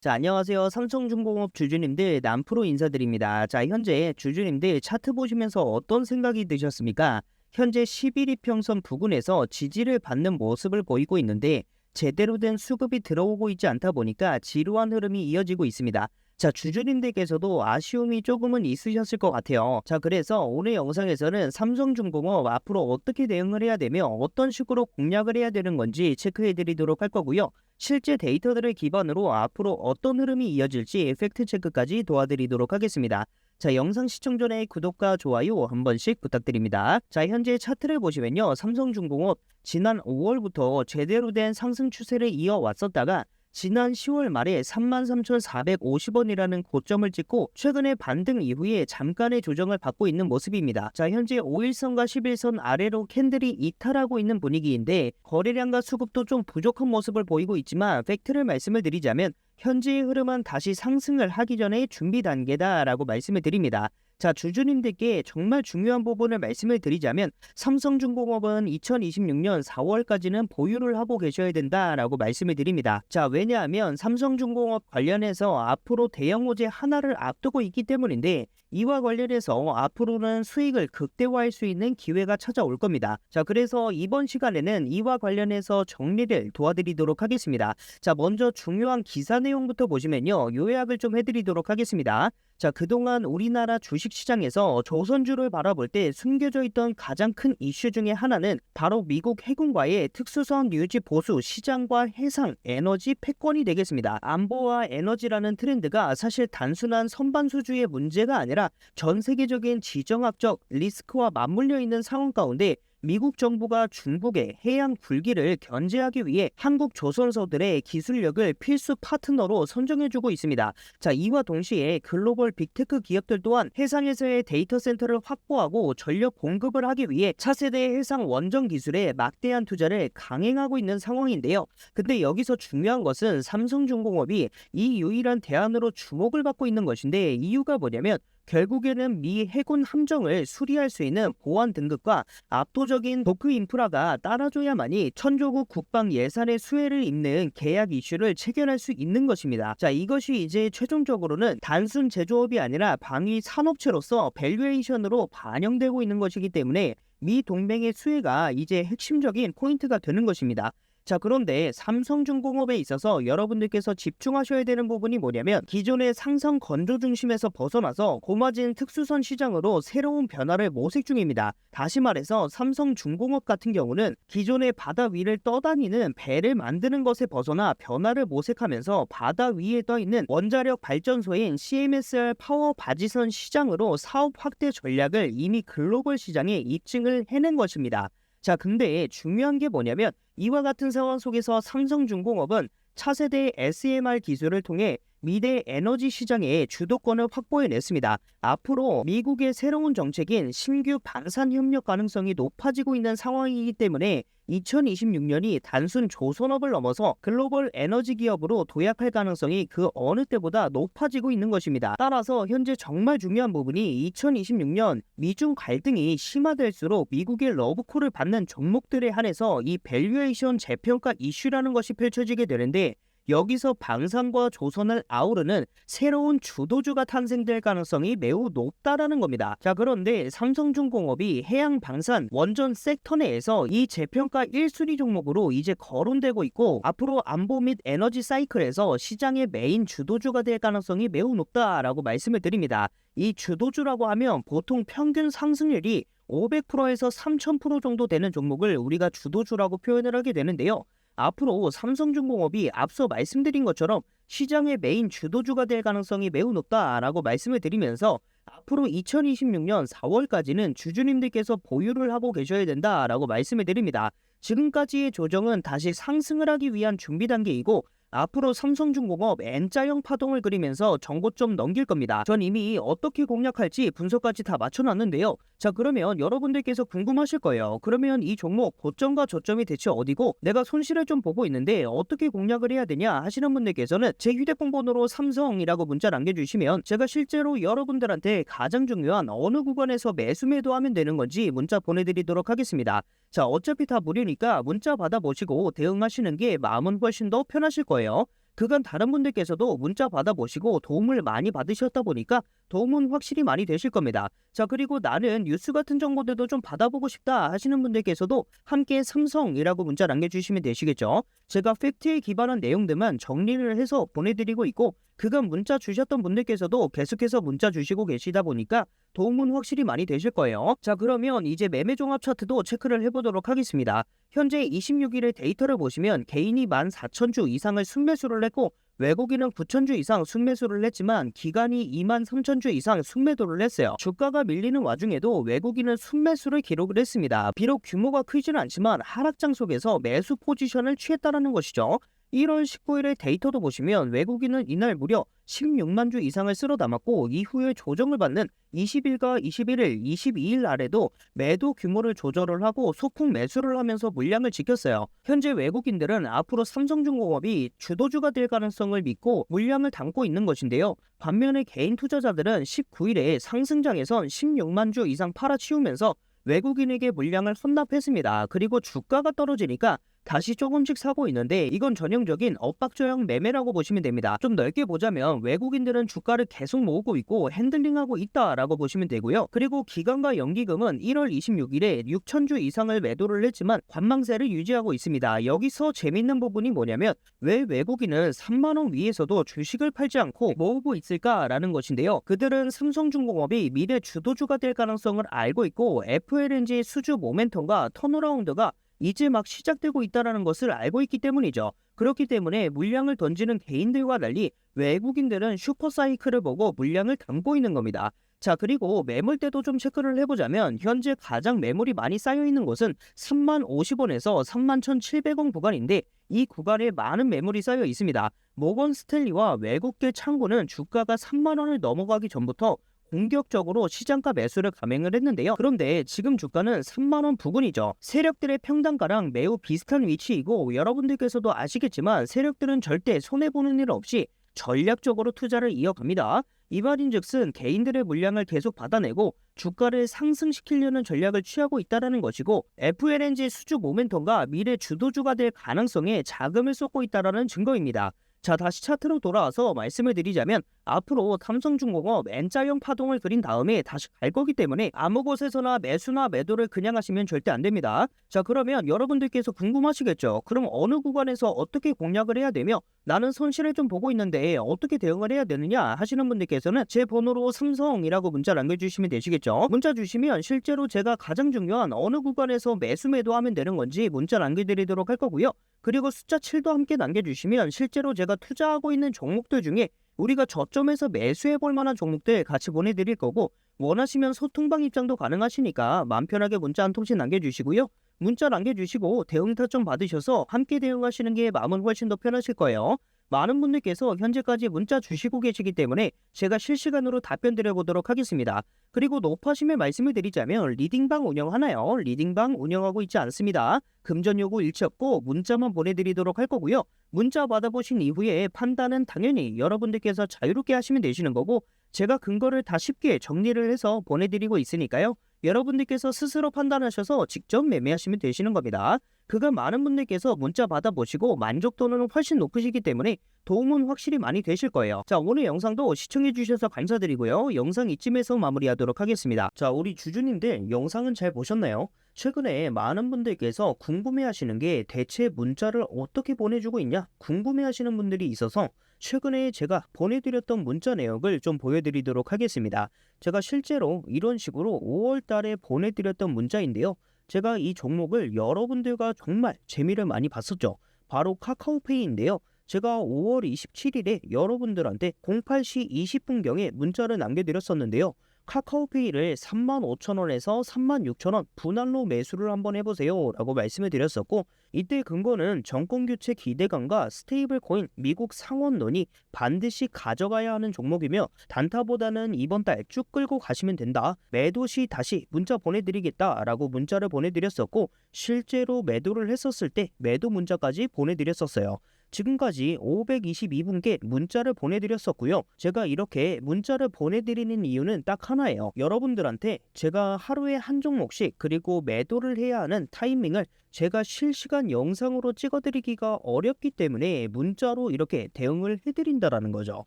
자, 안녕하세요. 삼성중공업 주주님들 남프로 인사드립니다. 자, 현재 주주님들 차트 보시면서 어떤 생각이 드셨습니까? 현재 11이 평선 부근에서 지지를 받는 모습을 보이고 있는데 제대로 된 수급이 들어오고 있지 않다 보니까 지루한 흐름이 이어지고 있습니다. 자, 주주님들께서도 아쉬움이 조금은 있으셨을 것 같아요. 자, 그래서 오늘 영상에서는 삼성중공업 앞으로 어떻게 대응을 해야 되며 어떤 식으로 공략을 해야 되는 건지 체크해 드리도록 할 거고요. 실제 데이터들을 기반으로 앞으로 어떤 흐름이 이어질지 팩트 체크까지 도와드리도록 하겠습니다. 자, 영상 시청 전에 구독과 좋아요 한 번씩 부탁드립니다. 자, 현재 차트를 보시면요. 삼성중공업 지난 5월부터 제대로 된 상승 추세를 이어왔었다가 지난 10월 말에 33,450원이라는 고점을 찍고 최근에 반등 이후에 잠깐의 조정을 받고 있는 모습입니다. 자, 현재 5일선과 11선 아래로 캔들이 이탈하고 있는 분위기인데 거래량과 수급도 좀 부족한 모습을 보이고 있지만 팩트를 말씀을 드리자면 현재의 흐름은 다시 상승을 하기 전에 준비 단계다라고 말씀을 드립니다. 자, 주주님들께 정말 중요한 부분을 말씀을 드리자면 삼성중공업은 2026년 4월까지는 보유를 하고 계셔야 된다라고 말씀을 드립니다. 자, 왜냐하면 삼성중공업 관련해서 앞으로 대형 호재 하나를 앞두고 있기 때문인데 이와 관련해서 앞으로는 수익을 극대화할 수 있는 기회가 찾아올 겁니다. 자, 그래서 이번 시간에는 이와 관련해서 정리를 도와드리도록 하겠습니다. 자, 먼저 중요한 기사 내용부터 보시면요. 요약을 좀 해드리도록 하겠습니다. 자, 그동안 우리나라 주식시장에서 조선주를 바라볼 때 숨겨져 있던 가장 큰 이슈 중에 하나는 바로 미국 해군과의 특수성 유지 보수 시장과 해상, 에너지 패권이 되겠습니다. 안보와 에너지라는 트렌드가 사실 단순한 선반수주의 문제가 아니라 전 세계적인 지정학적 리스크와 맞물려 있는 상황 가운데 미국 정부가 중국의 해양 굴기를 견제하기 위해 한국 조선소들의 기술력을 필수 파트너로 선정해주고 있습니다. 자, 이와 동시에 글로벌 빅테크 기업들 또한 해상에서의 데이터 센터를 확보하고 전력 공급을 하기 위해 차세대 해상 원전 기술에 막대한 투자를 강행하고 있는 상황인데요. 근데 여기서 중요한 것은 삼성중공업이 이 유일한 대안으로 주목을 받고 있는 것인데 이유가 뭐냐면 결국에는 미 해군 함정을 수리할 수 있는 보안 등급과 압도적인 도크 인프라가 따라줘야만이 천조국 국방 예산의 수혜를 잇는 계약 이슈를 체결할 수 있는 것입니다. 자, 이것이 이제 최종적으로는 단순 제조업이 아니라 방위 산업체로서 밸류에이션으로 반영되고 있는 것이기 때문에 미 동맹의 수혜가 이제 핵심적인 포인트가 되는 것입니다. 자, 그런데 삼성중공업에 있어서 여러분들께서 집중하셔야 되는 부분이 뭐냐면 기존의 상성 건조 중심에서 벗어나서 고마진 특수선 시장으로 새로운 변화를 모색 중입니다. 다시 말해서 삼성중공업 같은 경우는 기존의 바다 위를 떠다니는 배를 만드는 것에 벗어나 변화를 모색하면서 바다 위에 떠 있는 원자력 발전소인 CMSR 파워 바지선 시장으로 사업 확대 전략을 이미 글로벌 시장에 입증을 해낸 것입니다. 자, 근데 중요한 게 뭐냐면 이와 같은 상황 속에서 삼성중공업은 차세대 SMR 기술을 통해 미래 에너지 시장의 주도권을 확보해냈습니다. 앞으로 미국의 새로운 정책인 신규 방산 협력 가능성이 높아지고 있는 상황이기 때문에 2026년이 단순 조선업을 넘어서 글로벌 에너지 기업으로 도약할 가능성이 그 어느 때보다 높아지고 있는 것입니다. 따라서 현재 정말 중요한 부분이 2026년 미중 갈등이 심화될수록 미국의 러브콜을 받는 종목들에 한해서 이 밸류에이션 재평가 이슈라는 것이 펼쳐지게 되는데 여기서 방산과 조선을 아우르는 새로운 주도주가 탄생될 가능성이 매우 높다라는 겁니다. 자, 그런데 삼성중공업이 해양 방산 원전 섹터 내에서 이 재평가 1순위 종목으로 이제 거론되고 있고 앞으로 안보 및 에너지 사이클에서 시장의 메인 주도주가 될 가능성이 매우 높다라고 말씀을 드립니다. 이 주도주라고 하면 보통 평균 상승률이 500%에서 3000% 정도 되는 종목을 우리가 주도주라고 표현을 하게 되는데요. 앞으로 삼성중공업이 앞서 말씀드린 것처럼 시장의 메인 주도주가 될 가능성이 매우 높다라고 말씀을 드리면서 앞으로 2026년 4월까지는 주주님들께서 보유를 하고 계셔야 된다라고 말씀을 드립니다. 지금까지의 조정은 다시 상승을 하기 위한 준비 단계이고 앞으로 삼성중공업 N자형 파동을 그리면서 정고점 넘길 겁니다. 전 이미 어떻게 공략할지 분석까지 다 맞춰놨는데요. 자, 그러면 여러분들께서 궁금하실 거예요. 그러면 이 종목 고점과 저점이 대체 어디고 내가 손실을 좀 보고 있는데 어떻게 공략을 해야 되냐 하시는 분들께서는 제 휴대폰 번호로 삼성이라고 문자 남겨주시면 제가 실제로 여러분들한테 가장 중요한 어느 구간에서 매수 매도하면 되는 건지 문자 보내드리도록 하겠습니다. 자, 어차피 다 무료니까 문자 받아보시고 대응하시는 게 마음은 훨씬 더 편하실 거예요. 그간 다른 분들께서도 문자 받아보시고 도움을 많이 받으셨다 보니까 도움은 확실히 많이 되실 겁니다. 자, 그리고 나는 뉴스 같은 정보들도 좀 받아보고 싶다 하시는 분들께서도 함께 삼성이라고 문자 남겨주시면 되시겠죠. 제가 팩트에 기반한 내용들만 정리를 해서 보내드리고 있고, 그간 문자 주셨던 분들께서도 계속해서 문자 주시고 계시다 보니까 도움은 확실히 많이 되실 거예요. 자, 그러면 이제 매매 종합 차트도 체크를 해보도록 하겠습니다. 현재 26일의 데이터를 보시면 개인이 14,000주 이상을 순매수를 했고, 외국인은 9,000주 이상 순매수를 했지만 기관이 23,000주 이상 순매도를 했어요. 주가가 밀리는 와중에도 외국인은 순매수를 기록을 했습니다. 비록 규모가 크지는 않지만 하락장 속에서 매수 포지션을 취했다는 것이죠. 1월 19일의 데이터도 보시면 외국인은 이날 무려 16만 주 이상을 쓸어 담았고, 이후에 조정을 받는 20일과 21일, 22일 아래도 매도 규모를 조절을 하고 소폭 매수를 하면서 물량을 지켰어요. 현재 외국인들은 앞으로 삼성중공업이 주도주가 될 가능성을 믿고 물량을 담고 있는 것인데요. 반면에 개인 투자자들은 19일에 상승장에선 16만 주 이상 팔아치우면서 외국인에게 물량을 헌납했습니다. 그리고 주가가 떨어지니까 다시 조금씩 사고 있는데, 이건 전형적인 엇박조형 매매라고 보시면 됩니다. 좀 넓게 보자면 외국인들은 주가를 계속 모으고 있고 핸들링하고 있다라고 보시면 되고요. 그리고 기관과 연기금은 1월 26일에 6,000주 이상을 매도를 했지만 관망세를 유지하고 있습니다. 여기서 재밌는 부분이 뭐냐면, 왜 외국인은 3만원 위에서도 주식을 팔지 않고 모으고 있을까라는 것인데요. 그들은 삼성중공업이 미래 주도주가 될 가능성을 알고 있고, FLNG의 수주 모멘텀과 턴어라운드가 이제 막 시작되고 있다는 것을 알고 있기 때문이죠. 그렇기 때문에 물량을 던지는 개인들과 달리 외국인들은 슈퍼사이클을 보고 물량을 담고 있는 겁니다. 자, 그리고 매물대도 좀 체크를 해보자면 현재 가장 매물이 많이 쌓여있는 곳은 3만 50원에서 3만 1,700원 구간인데, 이 구간에 많은 매물이 쌓여 있습니다. 모건 스탠리와 외국계 창구는 주가가 3만 원을 넘어가기 전부터 공격적으로 시장가 매수를 감행을 했는데요. 그런데 지금 주가는 3만원 부근이죠. 세력들의 평단가랑 매우 비슷한 위치이고, 여러분들께서도 아시겠지만 세력들은 절대 손해보는 일 없이 전략적으로 투자를 이어갑니다. 이 말인즉슨 개인들의 물량을 계속 받아내고 주가를 상승시키려는 전략을 취하고 있다는 것이고, FLNG 수주 모멘텀과 미래 주도주가 될 가능성에 자금을 쏟고 있다는 증거입니다. 자, 다시 차트로 돌아와서 말씀을 드리자면, 앞으로 삼성중공업 N자형 파동을 그린 다음에 다시 갈 거기 때문에 아무 곳에서나 매수나 매도를 그냥 하시면 절대 안 됩니다. 자, 그러면 여러분들께서 궁금하시겠죠. 그럼 어느 구간에서 어떻게 공략을 해야 되며, 나는 손실을 좀 보고 있는데 어떻게 대응을 해야 되느냐 하시는 분들께서는 제 번호로 삼성이라고 문자 남겨주시면 되시겠죠. 문자 주시면 실제로 제가 가장 중요한 어느 구간에서 매수 매도하면 되는 건지 문자 남겨드리도록 할 거고요. 그리고 숫자 7도 함께 남겨주시면 실제로 제가 투자하고 있는 종목들 중에 우리가 저점에서 매수해볼 만한 종목들 같이 보내드릴 거고, 원하시면 소통방 입장도 가능하시니까 마음 편하게 문자 한 통씩 남겨주시고요. 문자 남겨주시고 대응 타점 받으셔서 함께 대응하시는 게 마음은 훨씬 더 편하실 거예요. 많은 분들께서 현재까지 문자 주시고 계시기 때문에 제가 실시간으로 답변 드려보도록 하겠습니다. 그리고 높아심에 말씀을 드리자면 리딩방 운영하나요? 리딩방 운영하고 있지 않습니다. 금전 요구 일치 없고 문자만 보내드리도록 할 거고요. 문자 받아보신 이후에 판단은 당연히 여러분들께서 자유롭게 하시면 되시는 거고, 제가 근거를 다 쉽게 정리를 해서 보내드리고 있으니까요. 여러분들께서 스스로 판단하셔서 직접 매매하시면 되시는 겁니다. 그간 많은 분들께서 문자 받아보시고 만족도는 훨씬 높으시기 때문에 도움은 확실히 많이 되실 거예요. 자, 오늘 영상도 시청해주셔서 감사드리고요. 영상 이쯤에서 마무리하도록 하겠습니다. 자, 우리 주주님들 영상은 잘 보셨나요? 최근에 많은 분들께서 궁금해하시는 게 대체 문자를 어떻게 보내주고 있냐 궁금해하시는 분들이 있어서 최근에 제가 보내드렸던 문자 내역을 좀 보여드리도록 하겠습니다. 제가 실제로 이런 식으로 5월 달에 보내드렸던 문자인데요. 제가 이 종목을 여러분들과 정말 재미를 많이 봤었죠. 바로 카카오페이인데요. 제가 5월 27일에 여러분들한테 08시 20분경에 문자를 남겨드렸었는데요. 카카오페이를 35,000원에서 36,000원 분할로 매수를 한번 해보세요 라고 말씀을 드렸었고, 이때 근거는 정권교체 기대감과 스테이블 코인 미국 상원론이 반드시 가져가야 하는 종목이며, 단타보다는 이번 달 쭉 끌고 가시면 된다, 매도 시 다시 문자 보내드리겠다 라고 문자를 보내드렸었고, 실제로 매도를 했었을 때 매도 문자까지 보내드렸었어요. 지금까지 522분께 문자를 보내드렸었고요. 제가 이렇게 문자를 보내드리는 이유는 딱 하나예요. 여러분들한테 제가 하루에 한 종목씩 그리고 매도를 해야 하는 타이밍을 제가 실시간 영상으로 찍어드리기가 어렵기 때문에 문자로 이렇게 대응을 해드린다라는 거죠.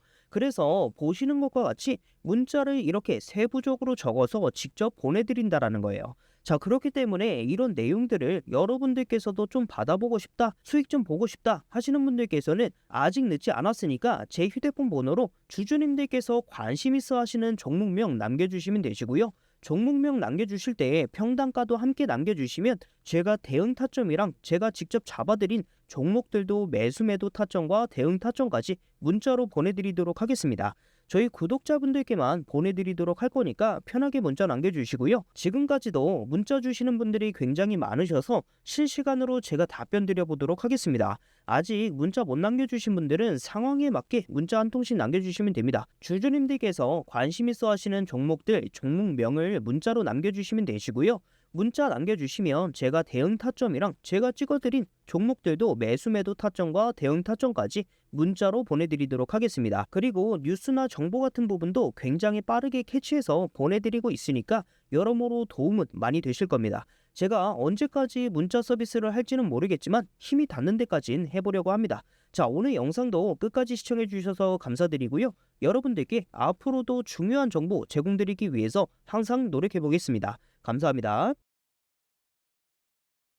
그래서 보시는 것과 같이 문자를 이렇게 세부적으로 적어서 직접 보내드린다라는 거예요. 자, 그렇기 때문에 이런 내용들을 여러분들께서도 좀 받아보고 싶다, 수익 좀 보고 싶다 하시는 분들께서는 아직 늦지 않았으니까 제 휴대폰 번호로 주주님들께서 관심 있어 하시는 종목명 남겨주시면 되시고요. 종목명 남겨주실 때 평단가도 함께 남겨주시면 제가 대응 타점이랑 제가 직접 잡아드린 종목들도 매수 매도 타점과 대응 타점까지 문자로 보내드리도록 하겠습니다. 저희 구독자분들께만 보내드리도록 할 거니까 편하게 문자 남겨주시고요. 지금까지도 문자 주시는 분들이 굉장히 많으셔서 실시간으로 제가 답변 드려보도록 하겠습니다. 아직 문자 못 남겨주신 분들은 상황에 맞게 문자 한 통씩 남겨주시면 됩니다. 주주님들께서 관심 있어 하시는 종목들, 종목명을 문자로 남겨주시면 되시고요. 문자 남겨주시면 제가 대응 타점이랑 제가 찍어드린 종목들도 매수 매도 타점과 대응 타점까지 문자로 보내드리도록 하겠습니다. 그리고 뉴스나 정보 같은 부분도 굉장히 빠르게 캐치해서 보내드리고 있으니까 여러모로 도움은 많이 되실 겁니다. 제가 언제까지 문자 서비스를 할지는 모르겠지만 힘이 닿는 데까진 해보려고 합니다. 자, 오늘 영상도 끝까지 시청해 주셔서 감사드리고요. 여러분들께 앞으로도 중요한 정보 제공드리기 위해서 항상 노력해 보겠습니다. 감사합니다.